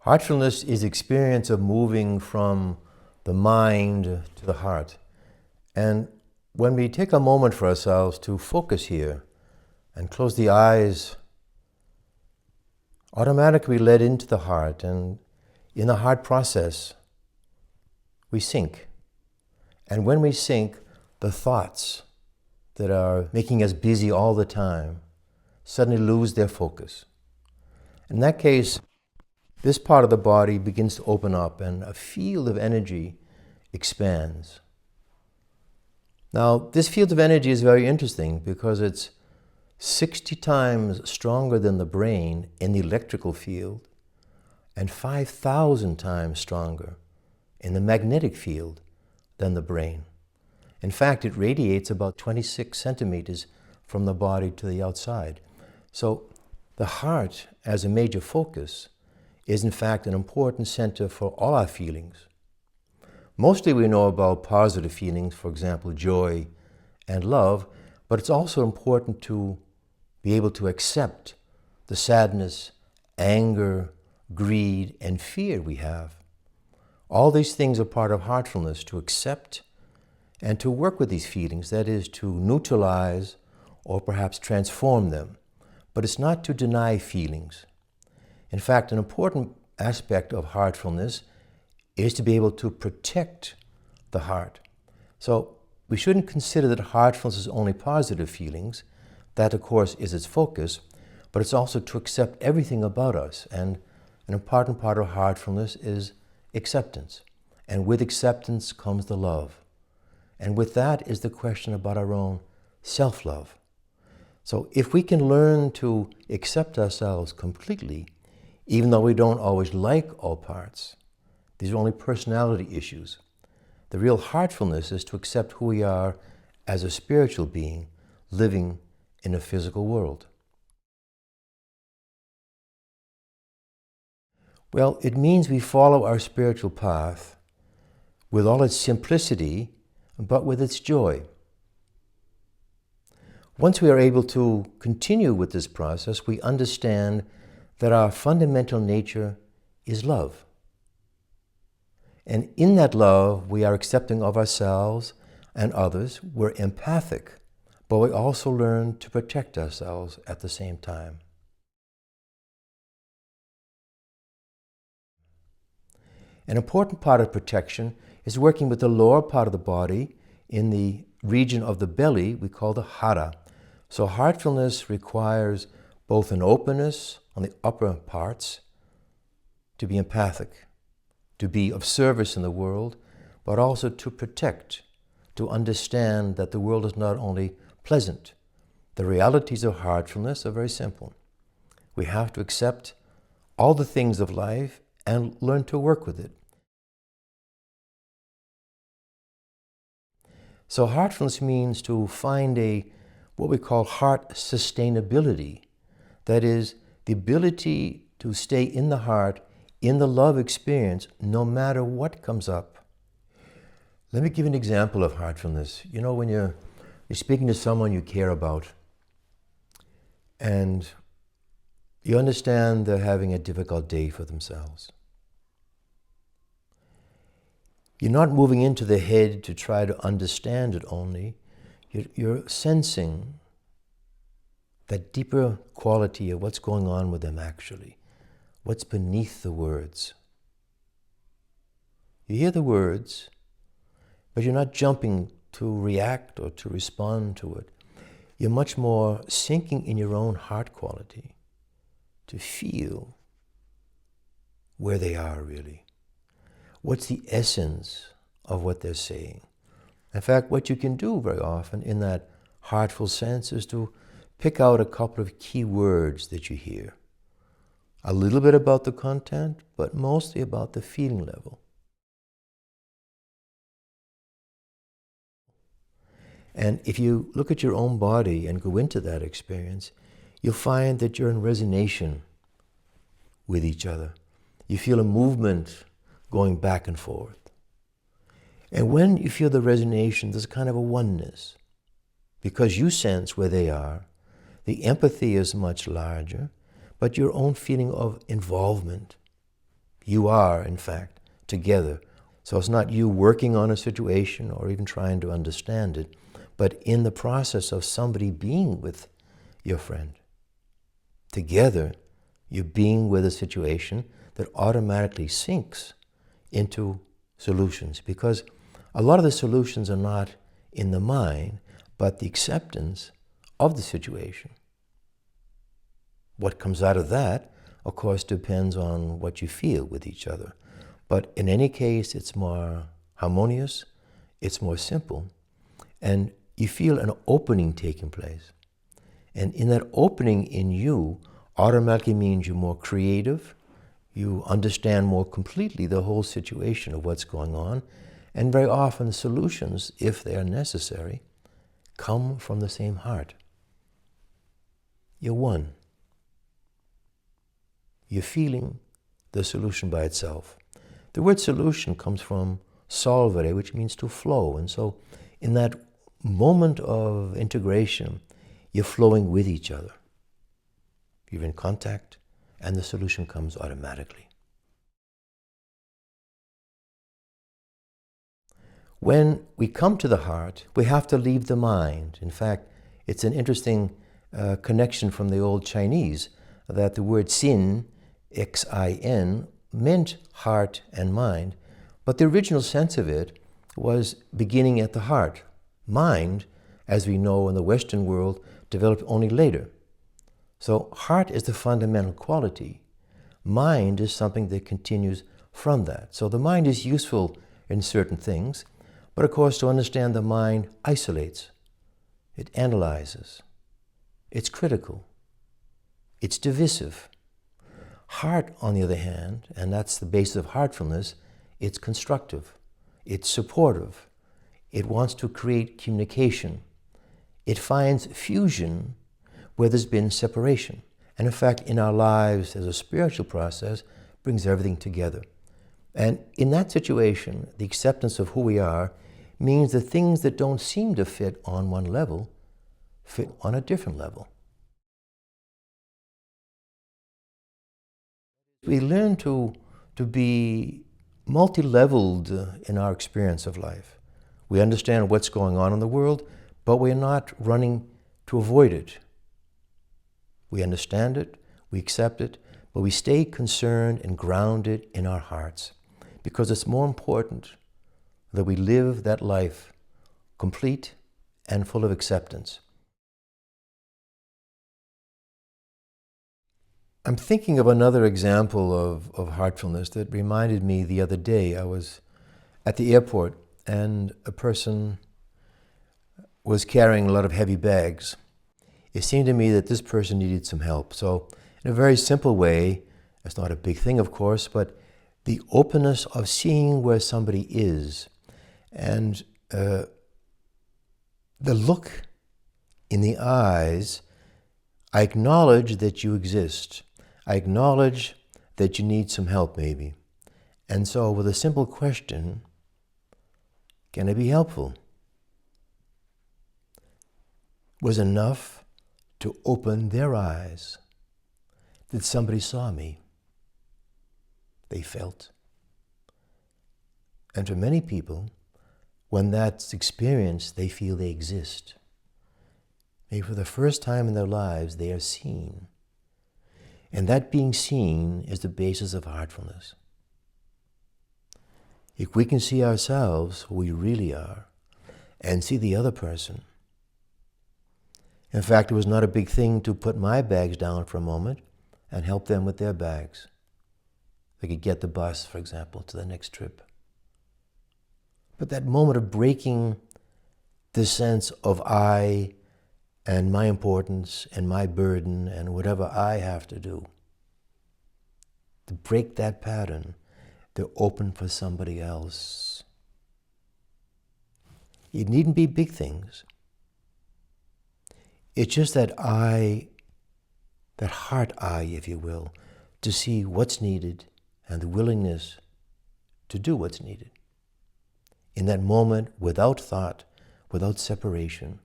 Heartfulness is the experience of moving from the mind to the heart. And when we take a moment for ourselves to focus here and close the eyes, automatically led into the heart, and in the heart process, we sink. And when we sink, the thoughts that are making us busy all the time suddenly lose their focus. In that case, this part of the body begins to open up and a field of energy expands. Now, this field of energy is very interesting because it's 60 times stronger than the brain in the electrical field and 5,000 times stronger in the magnetic field than the brain. In fact, it radiates about 26 centimeters from the body to the outside. So the heart, as a major focus, is in fact an important center for all our feelings. Mostly we know about positive feelings, for example, joy and love, but it's also important to be able to accept the sadness, anger, greed, and fear we have. All these things are part of heartfulness, to accept and to work with these feelings, that is, to neutralize or perhaps transform them. But it's not to deny feelings. In fact, an important aspect of heartfulness is to be able to protect the heart. So we shouldn't consider that heartfulness is only positive feelings. That, of course, is its focus, but it's also to accept everything about us. And an important part of heartfulness is acceptance. And with acceptance comes the love. And with that is the question about our own self-love. So if we can learn to accept ourselves completely, even though we don't always like all parts, these are only personality issues. The real heartfulness is to accept who we are as a spiritual being living in a physical world. Well, it means we follow our spiritual path with all its simplicity, but with its joy. Once we are able to continue with this process, we understand that our fundamental nature is love. And in that love, we are accepting of ourselves and others. We're empathic, but we also learn to protect ourselves at the same time. An important part of protection is working with the lower part of the body in the region of the belly we call the hara. So heartfulness requires both an openness on the upper parts to be empathic, to be of service in the world, but also to protect, to understand that the world is not only pleasant. The realities of heartfulness are very simple. We have to accept all the things of life and learn to work with it. So heartfulness means to find what we call heart sustainability. That is, the ability to stay in the heart, in the love experience, no matter what comes up. Let me give you an example of heartfulness. You know, when you're speaking to someone you care about, and you understand they're having a difficult day for themselves. You're not moving into the head to try to understand it only. You're sensing that deeper quality of what's going on with them actually. What's beneath the words. You hear the words, but you're not jumping to react or to respond to it. You're much more sinking in your own heart quality to feel where they are really. What's the essence of what they're saying? In fact, what you can do very often in that heartful sense is to pick out a couple of key words that you hear. A little bit about the content, but mostly about the feeling level. And if you look at your own body and go into that experience, you'll find that you're in resonation with each other. You feel a movement going back and forth. And when you feel the resonation, there's kind of a oneness. Because you sense where they are, the empathy is much larger, but your own feeling of involvement You are, in fact, together. So it's not you working on a situation or even trying to understand it, but in the process of somebody being with your friend. Together, you're being with a situation that automatically sinks into solutions, because a lot of the solutions are not in the mind, but the acceptance of the situation. What comes out of that, of course, depends on what you feel with each other. But in any case, it's more harmonious, it's more simple, and you feel an opening taking place. And in that opening in you automatically means you're more creative, you understand more completely the whole situation of what's going on, and very often the solutions, if they are necessary, come from the same heart. You're one. You're feeling the solution by itself. The word solution comes from solvere, which means to flow. And so in that moment of integration, you're flowing with each other. You're in contact, and the solution comes automatically. When we come to the heart, we have to leave the mind. In fact, it's an interesting connection from the old Chinese that the word sin, X-I-N, meant heart and mind, but the original sense of it was beginning at the heart. Mind, as we know in the Western world, developed only later. So heart is the fundamental quality. Mind is something that continues from that. So the mind is useful in certain things, but of course to understand the mind isolates. It analyzes. It's critical. It's divisive. Heart, on the other hand, and that's the basis of heartfulness, it's constructive. It's supportive. It wants to create communication. It finds fusion where there's been separation. And in fact, in our lives as a spiritual process, brings everything together. And in that situation, the acceptance of who we are means that things that don't seem to fit on one level fit on a different level. We learn to be multi-leveled in our experience of life. We understand what's going on in the world, but we're not running to avoid it. We understand it, we accept it, but we stay concerned and grounded in our hearts, because it's more important that we live that life complete and full of acceptance. I'm thinking of another example of heartfulness that reminded me the other day. I was at the airport and a person was carrying a lot of heavy bags. It seemed to me that this person needed some help. So in a very simple way, it's not a big thing of course, but the openness of seeing where somebody is and the look in the eyes, I acknowledge that you exist. I acknowledge that you need some help maybe. And so with a simple question, can I be helpful? Was enough to open their eyes that somebody saw me. They felt. And for many people, when that's experienced, they feel they exist. Maybe for the first time in their lives, they are seen. And that being seen is the basis of heartfulness. If we can see ourselves who we really are and see the other person. In fact, it was not a big thing to put my bags down for a moment and help them with their bags. They could get the bus, for example, to the next trip. But that moment of breaking the sense of I and my importance and my burden and whatever I have to do, to break that pattern, they're open for somebody else. It needn't be big things. It's just that eye, that heart eye, if you will, to see what's needed and the willingness to do what's needed. In that moment, without thought, without separation,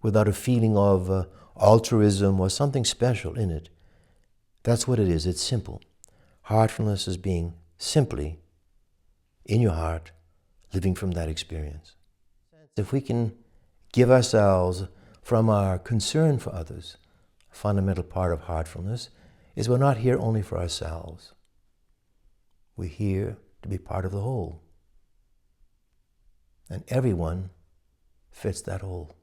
without a feeling of altruism or something special in it. That's what it is. It's simple. Heartfulness is being simply in your heart, living from that experience. If we can give ourselves from our concern for others, a fundamental part of heartfulness is we're not here only for ourselves. We're here to be part of the whole. And everyone fits that whole.